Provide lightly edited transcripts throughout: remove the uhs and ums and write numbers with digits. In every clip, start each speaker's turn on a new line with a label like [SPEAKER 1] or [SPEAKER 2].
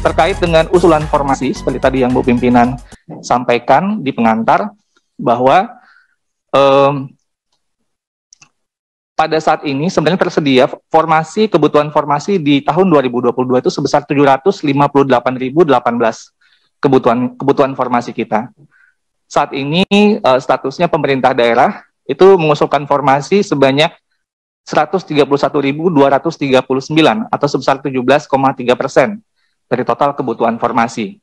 [SPEAKER 1] terkait dengan usulan formasi seperti tadi yang Bu Pimpinan sampaikan di pengantar bahwa pada saat ini sebenarnya tersedia kebutuhan formasi di tahun 2022 itu sebesar 758.018 kebutuhan formasi kita. Saat ini statusnya pemerintah daerah itu mengusulkan formasi sebanyak 131.239 atau sebesar 17,3% dari total kebutuhan formasi.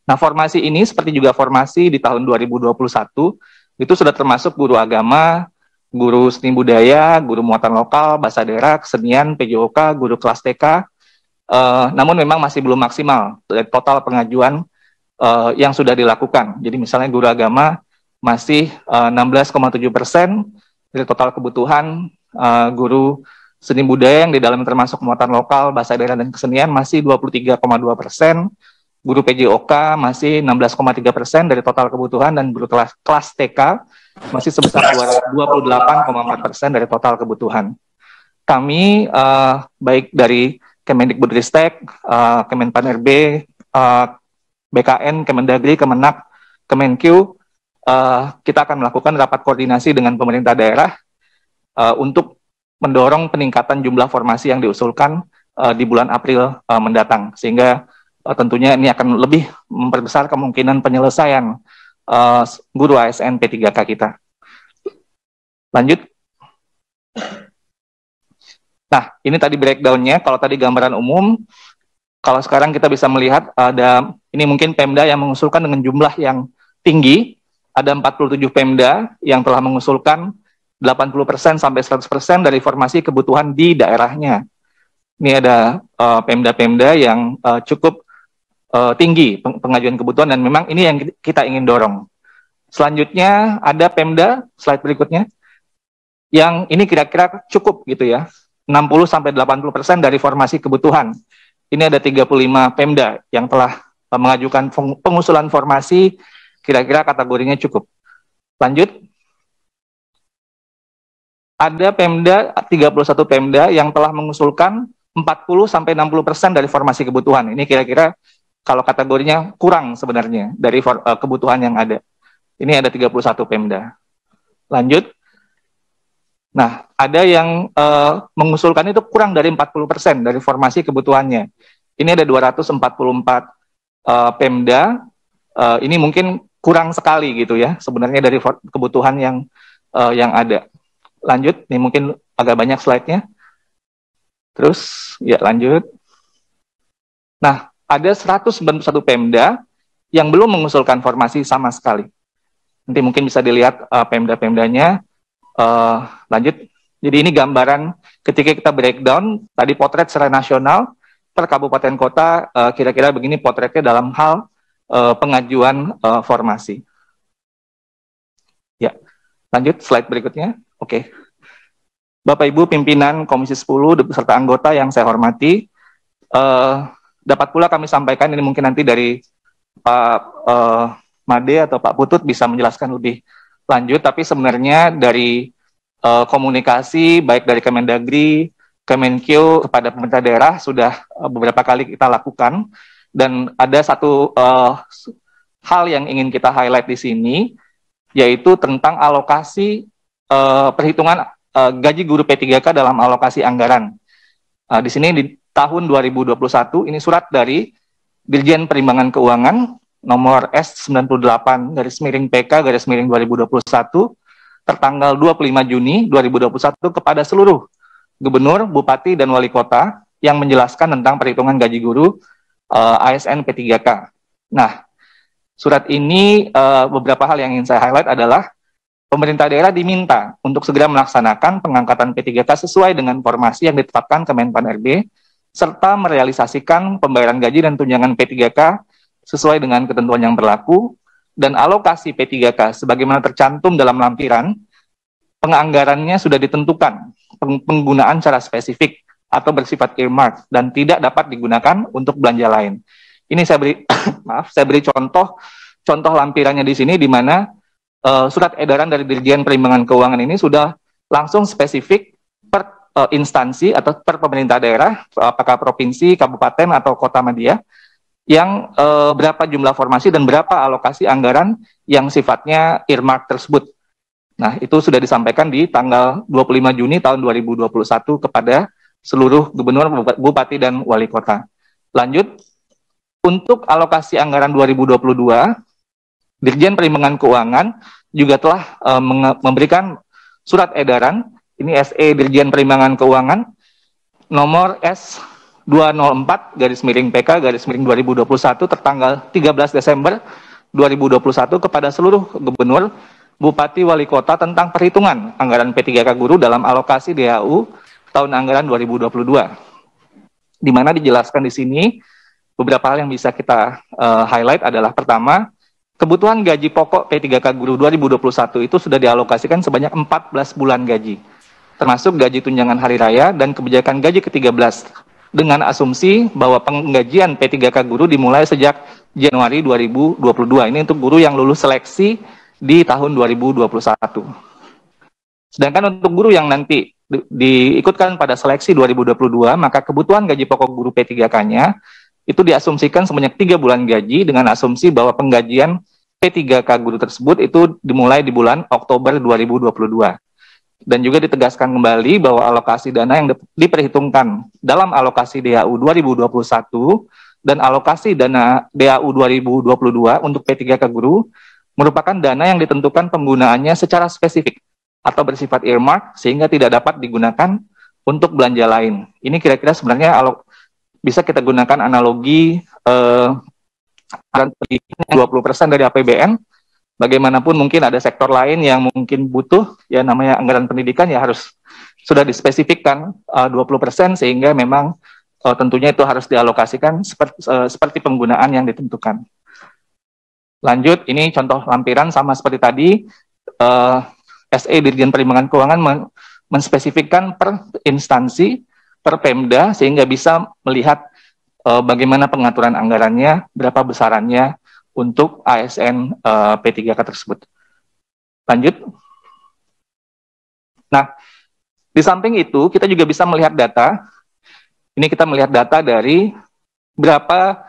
[SPEAKER 1] Nah, formasi ini seperti juga formasi di tahun 2021 itu sudah termasuk guru agama, guru seni budaya, guru muatan lokal, bahasa daerah, kesenian, PJOK, guru kelas TK. Namun memang masih belum maksimal dari total pengajuan yang sudah dilakukan. Jadi misalnya guru agama masih 16,7% dari total kebutuhan, guru seni budaya yang di dalam termasuk muatan lokal, bahasa daerah dan kesenian masih 23,2%, guru PJOK masih 16,3% dari total kebutuhan, dan guru kelas TK masih sebesar 28,4% dari total kebutuhan. Kami baik dari Kemendikbudristek, Kemenpan RB, BKN, Kemendagri, Kemenak, Kemenkyu, kita akan melakukan rapat koordinasi dengan pemerintah daerah untuk mendorong peningkatan jumlah formasi yang diusulkan di bulan April mendatang, sehingga tentunya ini akan lebih memperbesar kemungkinan penyelesaian guru ASN P3K kita. Lanjut. Nah, ini tadi breakdown-nya. Kalau tadi gambaran umum, kalau sekarang kita bisa melihat ini mungkin Pemda yang mengusulkan dengan jumlah yang tinggi. Ada 47 Pemda yang telah mengusulkan 80% sampai 100% dari formasi kebutuhan di daerahnya. Ini ada Pemda-Pemda yang cukup tinggi pengajuan kebutuhan, dan memang ini yang kita ingin dorong. Selanjutnya ada Pemda, slide berikutnya, yang ini kira-kira cukup gitu ya, 60 sampai 80% dari formasi kebutuhan. Ini ada 35 Pemda yang telah mengajukan pengusulan formasi, kira-kira kategorinya cukup. Lanjut. Ada Pemda, 31 Pemda yang telah mengusulkan 40 sampai 60% dari formasi kebutuhan. Ini kira-kira kalau kategorinya kurang sebenarnya dari kebutuhan yang ada. Ini ada 31 Pemda. Lanjut. Nah, ada yang mengusulkan itu kurang dari 40% dari formasi kebutuhannya. Ini ada 244 Pemda. Ini mungkin kurang sekali gitu ya sebenarnya dari kebutuhan yang ada. Lanjut, ini mungkin agak banyak slide-nya. Terus, ya lanjut. Nah, ada 191 Pemda yang belum mengusulkan formasi sama sekali. Nanti mungkin bisa dilihat Pemda-Pemdanya. Lanjut. Jadi ini gambaran ketika kita breakdown, tadi potret secara nasional, per kabupaten kota, kira-kira begini potretnya dalam hal pengajuan formasi. Ya, lanjut slide berikutnya. Oke. Bapak Ibu pimpinan Komisi 10 beserta anggota yang saya hormati, dapat pula kami sampaikan, ini mungkin nanti dari Pak Made atau Pak Putut bisa menjelaskan lebih lanjut, tapi sebenarnya dari komunikasi baik dari Kemendagri, Kemenkyu kepada pemerintah daerah sudah beberapa kali kita lakukan, dan ada satu hal yang ingin kita highlight di sini, yaitu tentang alokasi perhitungan gaji guru P3K dalam alokasi anggaran. Di sini di tahun 2021 ini surat dari Dirjen Perimbangan Keuangan nomor S98/PK/2021 tertanggal 25 Juni 2021 kepada seluruh gubernur, bupati, dan wali kota yang menjelaskan tentang perhitungan gaji guru ASN P3K. Nah, surat ini beberapa hal yang ingin saya highlight adalah pemerintah daerah diminta untuk segera melaksanakan pengangkatan P3K sesuai dengan formasi yang ditetapkan Kemenpan RB, serta merealisasikan pembayaran gaji dan tunjangan P3K sesuai dengan ketentuan yang berlaku, dan alokasi P3K sebagaimana tercantum dalam lampiran, penganggarannya sudah ditentukan, penggunaan secara spesifik atau bersifat earmark, dan tidak dapat digunakan untuk belanja lain. Ini saya beri, saya beri contoh lampirannya di sini, di mana surat edaran dari Dirjen Perimbangan Keuangan ini sudah langsung spesifik per instansi atau per pemerintah daerah, apakah provinsi, kabupaten, atau kota media, yang berapa jumlah formasi dan berapa alokasi anggaran yang sifatnya earmark tersebut. Nah, itu sudah disampaikan di tanggal 25 Juni tahun 2021 kepada seluruh gubernur, bupati, dan wali kota. Lanjut, untuk alokasi anggaran 2022, Dirjen Perimbangan Keuangan juga telah memberikan surat edaran, ini SE Dirjen Perimbangan Keuangan, nomor S204/PK/2021 tertanggal 13 Desember 2021 kepada seluruh gubernur, bupati, wali kota tentang perhitungan anggaran P3K Guru dalam alokasi DAU tahun anggaran 2022. Di mana dijelaskan di sini beberapa hal yang bisa kita highlight adalah pertama, kebutuhan gaji pokok P3K Guru 2021 itu sudah dialokasikan sebanyak 14 bulan gaji, termasuk gaji tunjangan hari raya dan kebijakan gaji ke-13, dengan asumsi bahwa penggajian P3K Guru dimulai sejak Januari 2022. Ini untuk guru yang lulus seleksi di tahun 2021. Sedangkan untuk guru yang nanti diikutkan pada seleksi 2022, maka kebutuhan gaji pokok guru P3K-nya itu diasumsikan sebanyak 3 bulan gaji dengan asumsi bahwa penggajian P3K Guru tersebut itu dimulai di bulan Oktober 2022. Dan juga ditegaskan kembali bahwa alokasi dana yang diperhitungkan dalam alokasi DAU 2021 dan alokasi dana DAU 2022 untuk P3K Guru merupakan dana yang ditentukan penggunaannya secara spesifik atau bersifat earmark sehingga tidak dapat digunakan untuk belanja lain. Ini kira-kira sebenarnya bisa kita gunakan analogi 20% dari APBN. Bagaimanapun mungkin ada sektor lain yang mungkin butuh, ya namanya anggaran pendidikan ya harus sudah dispesifikkan 20% sehingga memang tentunya itu harus dialokasikan seperti penggunaan yang ditentukan. Lanjut, ini contoh lampiran sama seperti tadi, SE Dirjen Perimbangan Keuangan menspesifikkan per instansi, per Pemda, sehingga bisa melihat bagaimana pengaturan anggarannya, berapa besarannya untuk ASN P3K tersebut. Lanjut. Nah, di samping itu, kita juga bisa melihat data. Ini kita melihat data dari berapa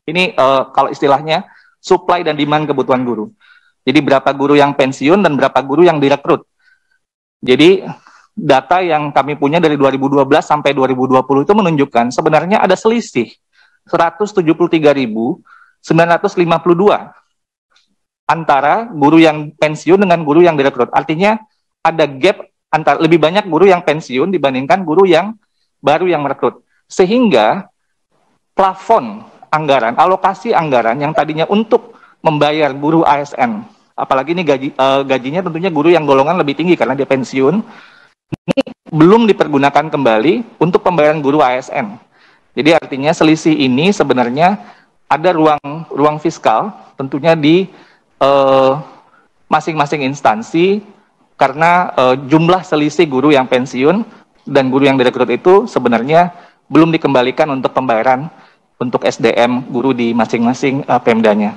[SPEAKER 1] ini kalau istilahnya supply dan demand kebutuhan guru. Jadi berapa guru yang pensiun dan berapa guru yang direkrut. Jadi data yang kami punya dari 2012 sampai 2020 itu menunjukkan sebenarnya ada selisih 173.952 antara guru yang pensiun dengan guru yang direkrut. Artinya ada gap antara lebih banyak guru yang pensiun dibandingkan guru yang baru yang merekrut. Sehingga plafon anggaran, alokasi anggaran yang tadinya untuk membayar guru ASN, apalagi ini gajinya tentunya guru yang golongan lebih tinggi karena dia pensiun, ini belum dipergunakan kembali untuk pembayaran guru ASN. Jadi artinya selisih ini sebenarnya ada ruang fiskal tentunya di masing-masing instansi karena jumlah selisih guru yang pensiun dan guru yang direkrut itu sebenarnya belum dikembalikan untuk pembayaran untuk SDM guru di masing-masing Pemdanya.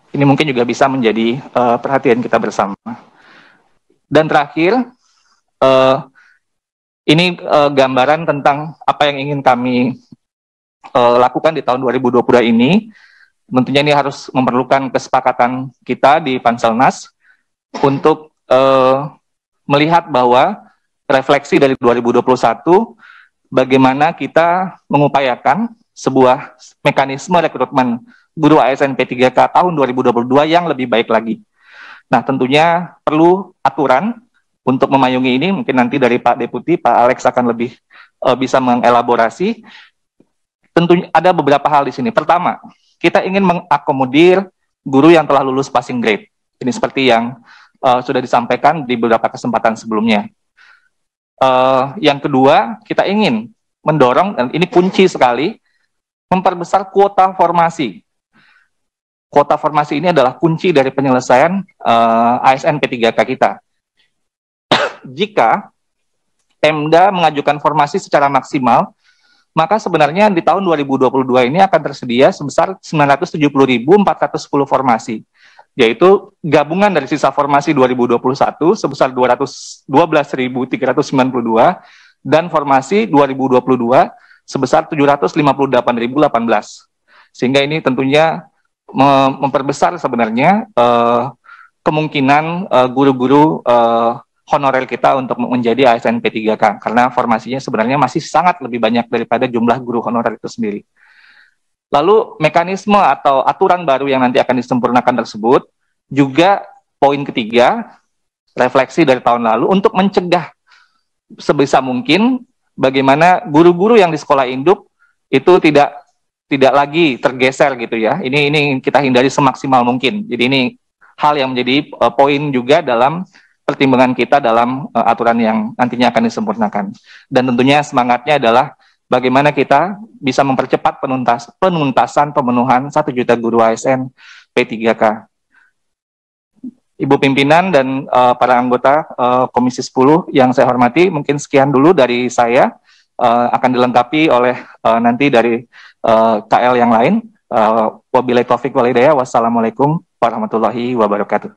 [SPEAKER 1] Ini mungkin juga bisa menjadi perhatian kita bersama. Dan terakhir, ini gambaran tentang apa yang ingin kami lakukan di tahun 2022 ini. Tentunya ini harus memerlukan kesepakatan kita di Panselnas untuk melihat bahwa refleksi dari 2021, bagaimana kita mengupayakan sebuah mekanisme rekrutmen guru ASN P3K tahun 2022 yang lebih baik lagi. Nah, tentunya perlu aturan untuk memayungi ini. Mungkin nanti dari Pak Deputi, Pak Alex akan lebih bisa mengelaborasi. Tentunya ada beberapa hal di sini. Pertama, kita ingin mengakomodir guru yang telah lulus passing grade. Ini seperti yang sudah disampaikan di beberapa kesempatan sebelumnya. Yang kedua, kita ingin mendorong, dan ini kunci sekali, memperbesar kuota formasi. Kuota formasi ini adalah kunci dari penyelesaian ASN P3K kita. Jika Pemda mengajukan formasi secara maksimal, maka sebenarnya di tahun 2022 ini akan tersedia sebesar 970.410 formasi, yaitu gabungan dari sisa formasi 2021 sebesar 212.392 dan formasi 2022 sebesar 758.018. Sehingga ini tentunya memperbesar sebenarnya kemungkinan guru-guru honorer kita untuk menjadi ASN P3K, karena formasinya sebenarnya masih sangat lebih banyak daripada jumlah guru honorer itu sendiri. Lalu mekanisme atau aturan baru yang nanti akan disempurnakan tersebut juga poin ketiga, refleksi dari tahun lalu untuk mencegah sebisa mungkin bagaimana guru-guru yang di sekolah induk itu tidak lagi tergeser gitu ya. Ini kita hindari semaksimal mungkin. Jadi ini hal yang menjadi poin juga dalam pertimbangan kita dalam aturan yang nantinya akan disempurnakan. Dan tentunya semangatnya adalah bagaimana kita bisa mempercepat penuntasan pemenuhan 1 juta guru ASN P3K. Ibu pimpinan dan para anggota Komisi 10 yang saya hormati, mungkin sekian dulu dari saya, akan dilengkapi oleh nanti dari KL yang lain. Wabillahi taufiq wal hidayah. Wassalamualaikum warahmatullahi wabarakatuh.